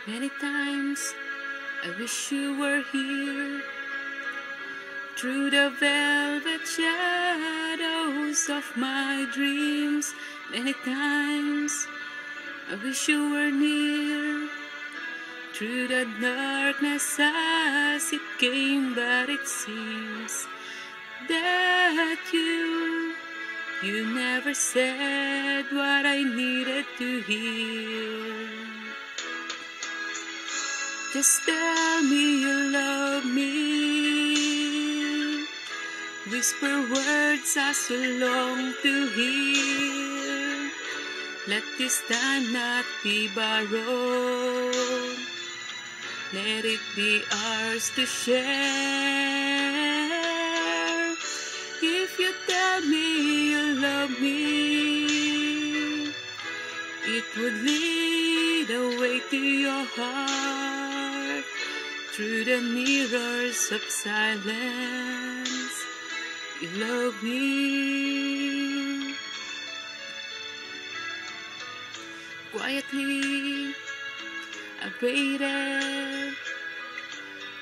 Many times I wish you were here, through the velvet shadows of my dreams. Many times I wish you were near, through the darkness as it came. But it seems that you never said what I needed to hear. Just tell me you love me, whisper words I so long to hear. Let this time not be borrowed, let it be ours to share. If you tell me you love me, it would lead the way to your heart, through the mirrors of silence. You love me. Quietly I waited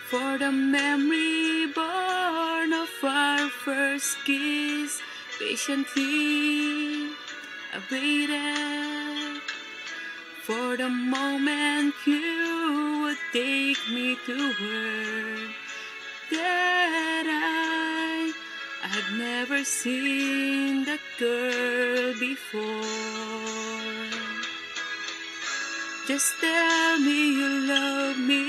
for the memory born of our first kiss. Patiently I waited for the moment you would take me to where that I'd never seen that girl before. Just tell me you love me,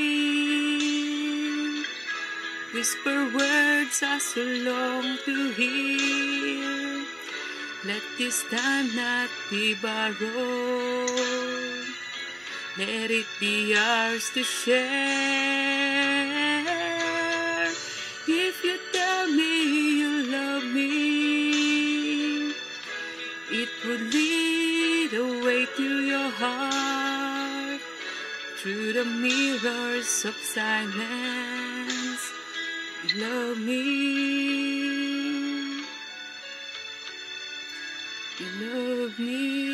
whisper words I so long to hear. Let this time not be borrowed, let it be ours to share. If you tell me you love me, it would lead the way to your heart, through the mirrors of silence. You love me. You love me.